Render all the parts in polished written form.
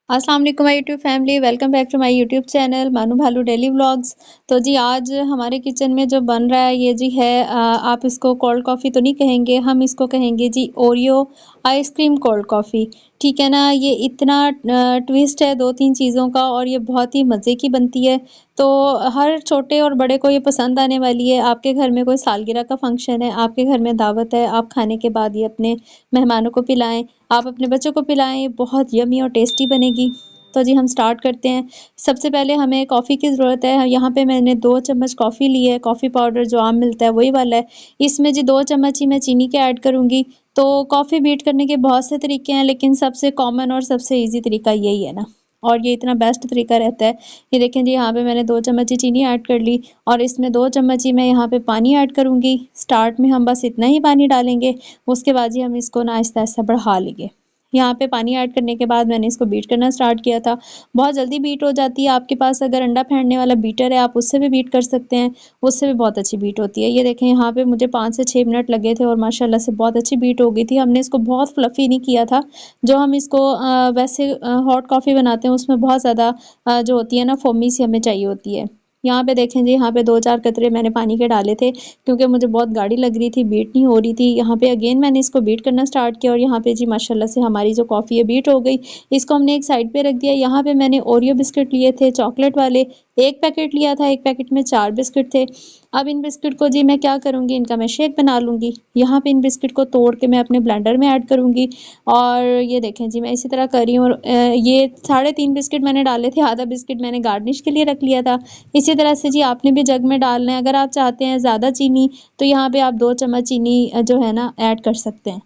अस्सलाम वालेकुम my YouTube family, welcome back to my YouTube channel Manu Bhalu daily vlogs. तो जी आज हमारे किचन में जो बन रहा है ये जी है आप इसको कोल्ड कॉफ़ी तो नहीं कहेंगे, हम इसको कहेंगे जी ओरियो आइसक्रीम कोल्ड कॉफ़ी। ठीक है ना, ये इतना ट्विस्ट है 2-3 चीज़ों का और ये बहुत ही मज़े की बनती है। तो हर छोटे और बड़े को ये पसंद आने वाली है। आपके घर में कोई सालगिरह का फंक्शन है, आपके घर में दावत है, आप खाने के बाद ये अपने मेहमानों को पिलाएँ, आप अपने बच्चों को पिलाएँ, बहुत यम्मी और टेस्टी बनेगी। तो जी हम स्टार्ट करते हैं। सबसे पहले हमें कॉफ़ी की ज़रूरत है। यहाँ पे मैंने 2 चम्मच कॉफ़ी ली है, कॉफ़ी पाउडर जो आम मिलता है वही वाला है। इसमें जी 2 चम्मच ही मैं चीनी के ऐड करूँगी। तो कॉफ़ी बीट करने के बहुत से तरीके हैं, लेकिन सबसे कॉमन और सबसे ईज़ी तरीका यही है ना, और ये इतना बेस्ट तरीका रहता है। ये देखें जी यहाँ पे मैंने 2 चम्मच ही चीनी ऐड कर ली और इसमें 2 चम्मच ही मैं यहाँ पे पानी ऐड करूँगी। स्टार्ट में हम बस इतना ही पानी डालेंगे, उसके बाद जी हम इसको ना आहिस्ता-आहिस्ता बढ़ा लेंगे। यहाँ पे पानी ऐड करने के बाद मैंने इसको बीट करना स्टार्ट किया था। बहुत जल्दी बीट हो जाती है, आपके पास अगर अंडा फेंटने वाला बीटर है, आप उससे भी बीट कर सकते हैं, उससे भी बहुत अच्छी बीट होती है। ये देखें यहाँ पे मुझे 5 से 6 मिनट लगे थे और माशाल्लाह से बहुत अच्छी बीट हो गई थी। हमने इसको बहुत फ्लफ़ी नहीं किया था, जो हम इसको वैसे हॉट कॉफ़ी बनाते हैं उसमें बहुत ज़्यादा जो होती है ना फ़ोमी सी हमें चाहिए होती है। यहाँ पे देखें जी, यहाँ पे 2-4 कतरे मैंने पानी के डाले थे क्योंकि मुझे बहुत गाढ़ी लग रही थी, बीट नहीं हो रही थी। यहाँ पे अगेन मैंने इसको बीट करना स्टार्ट किया और यहाँ पे जी माशाल्लाह से हमारी जो कॉफ़ी है बीट हो गई। इसको हमने एक साइड पे रख दिया। यहाँ पे मैंने ओरियो बिस्किट लिए थे चॉकलेट वाले, 1 पैकेट लिया था, 1 पैकेट में 4 बिस्किट थे। अब इन बिस्किट को जी मैं क्या करूँगी, इनका मैं शेक बना लूँगी। यहाँ पे इन बिस्किट को तोड़ के मैं अपने ब्लेंडर में ऐड करूँगी और ये देखें जी मैं इसी तरह कर रही हूँ और ये 3.5 बिस्किट मैंने डाले थे, आधा बिस्किट मैंने गार्निश के लिए रख लिया था। इसी तरह से जी आपने भी जग में डालना है। अगर आप चाहते हैं ज़्यादा चीनी तो यहाँ पे आप 2 चम्मच चीनी जो है ना ऐड कर सकते हैं।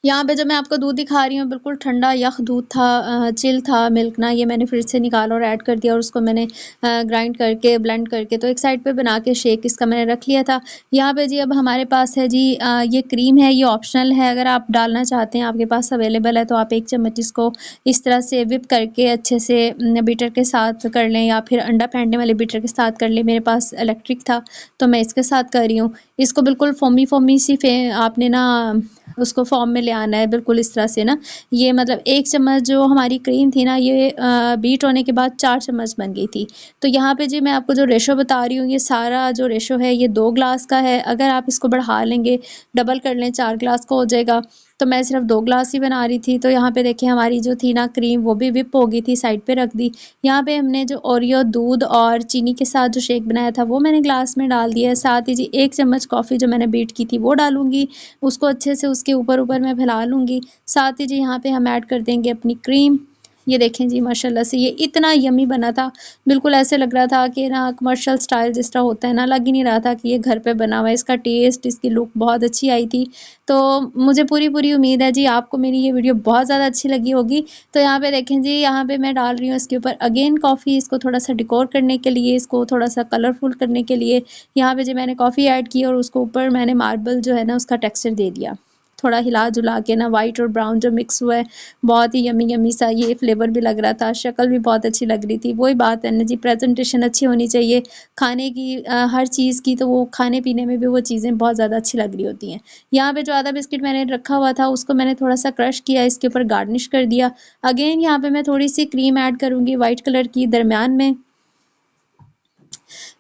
यहाँ पे जो मैं आपको दूध दिखा रही हूँ बिल्कुल ठंडा यख दूध था, चिल था मिल्क ना, ये मैंने फ्रिज से निकाला और ऐड कर दिया और उसको मैंने ग्राइंड करके ब्लेंड करके तो एक साइड पे बना के शेक इसका मैंने रख लिया था। यहाँ पे जी अब हमारे पास है जी ये क्रीम है, ये ऑप्शनल है, अगर आप डालना चाहते हैं आपके पास अवेलेबल है तो आप 1 चम्मच इसको इस तरह से व्हिप करके अच्छे से बीटर के साथ कर लें या फिर अंडा फेंटने वाले बीटर के साथ कर लें। मेरे पास इलेक्ट्रिक था तो मैं इसके साथ कर रही हूँ। इसको बिल्कुल फोमी सी आपने ना उसको फॉर्म में ले आना है बिल्कुल इस तरह से ना। ये मतलब 1 चम्मच जो हमारी क्रीम थी ना ये बीट होने के बाद 4 चम्मच बन गई थी। तो यहाँ पे जी मैं आपको जो रेशो बता रही हूँ ये सारा जो रेशो है ये 2 ग्लास का है। अगर आप इसको बढ़ा लेंगे, डबल कर लें 4 ग्लास का हो जाएगा। तो मैं सिर्फ 2 ग्लास ही बना रही थी। तो यहाँ पे देखिए हमारी जो थी ना क्रीम वो भी व्हिप हो गई थी, साइड पे रख दी। यहाँ पे हमने जो ओरियो दूध और चीनी के साथ जो शेक बनाया था वो मैंने ग्लास में डाल दिया है। साथ ही जी 1 चम्मच कॉफ़ी जो मैंने बीट की थी वो डालूँगी। उसको अच्छे से उसके ऊपर-ऊपर मैं फैला लूँगी। साथ ही जी यहाँ पे हम ऐड कर देंगे अपनी क्रीम। ये देखें जी माशाल्लाह से ये इतना यम्मी बना था, बिल्कुल ऐसे लग रहा था कि ना कमर्शियल स्टाइल जिस तरह होता है ना, लग ही नहीं रहा था कि ये घर पे बना हुआ है। इसका टेस्ट, इसकी लुक बहुत अच्छी आई थी। तो मुझे पूरी-पूरी उम्मीद है जी आपको मेरी ये वीडियो बहुत ज़्यादा अच्छी लगी होगी। तो यहाँ पे देखें जी, यहाँ पे मैं डाल रही हूँ इसके ऊपर अगेन कॉफ़ी, इसको थोड़ा-सा डेकोर करने के लिए, इसको थोड़ा-सा कलरफुल करने के लिए। यहाँ पे जी मैंने कॉफ़ी ऐड की और उसको ऊपर मैंने मार्बल जो है ना उसका टेक्सचर दे दिया। थोड़ा हिला-जुला के ना व्हाइट और ब्राउन जो मिक्स हुआ है, बहुत ही यम्मी सा ये फ्लेवर भी लग रहा था, शक्ल भी बहुत अच्छी लग रही थी। वही बात है ना जी, प्रेज़ेंटेशन अच्छी होनी चाहिए खाने की, हर चीज़ की, तो वो खाने-पीने में भी वो चीज़ें बहुत ज़्यादा अच्छी लग रही होती हैं। यहाँ पे जो आधा बिस्किट मैंने रखा हुआ था उसको मैंने थोड़ा-सा क्रश किया, इसके ऊपर गार्निश कर दिया। अगेन यहाँ पे मैं थोड़ी-सी क्रीम ऐड करूँगी व्हाइट कलर की दरमियान में।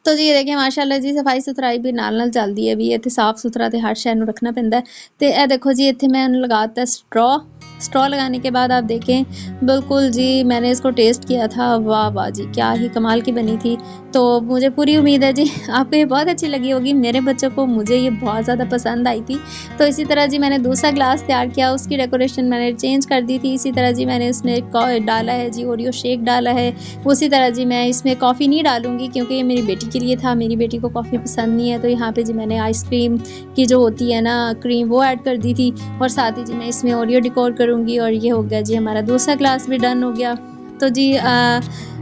तो जी ये देखिए माशाल्लाह जी सफाई सुथराई भी नाल चलदी है भी, इत्थे साफ सुथरा तो हर शै नूं रखना पैंदा है। तो यह देखो जी इत्थे मैंने लगाता स्ट्रॉ लगाने के बाद आप देखें बिल्कुल जी मैंने इसको टेस्ट किया था, वाह वाह जी क्या ही कमाल की बनी थी। तो मुझे पूरी उम्मीद है जी आपको ये बहुत अच्छी लगी होगी। मेरे बच्चों को, मुझे ये बहुत ज़्यादा पसंद आई थी। तो इसी तरह जी मैंने दूसरा ग्लास तैयार किया, उसकी डेकोरेशन मैंने चेंज कर दी थी। इसी तरह जी मैंने उसमें डाला है जी ओरियो शेक डाला है। उसी तरह जी मैं इसमें कॉफ़ी नहीं डालूँगी क्योंकि ये मेरी बेटी के लिए था, मेरी बेटी को कॉफ़ी पसंद नहीं है। तो यहाँ पे जी मैंने आइसक्रीम की जो होती है ना क्रीम वो ऐड कर दी थी और साथ ही जी मैं इसमें ओरियो डेकोर करूँगी और ये हो गया जी हमारा दूसरा ग्लास भी डन हो गया। तो जी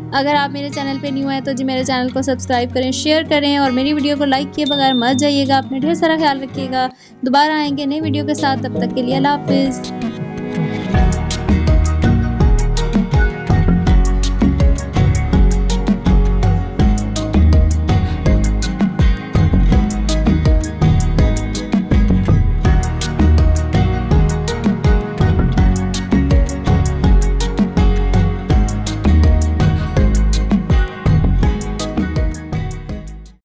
अगर आप मेरे चैनल पे न्यू हैं तो जी मेरे चैनल को सब्सक्राइब करें, शेयर करें और मेरी वीडियो को लाइक किए बगैर मत जाइएगा। अपने ढेर सारा ख्याल रखिएगा। दोबारा आएँगे नई वीडियो के साथ, तब तक के लिए अल्लाह हाफ़िज़।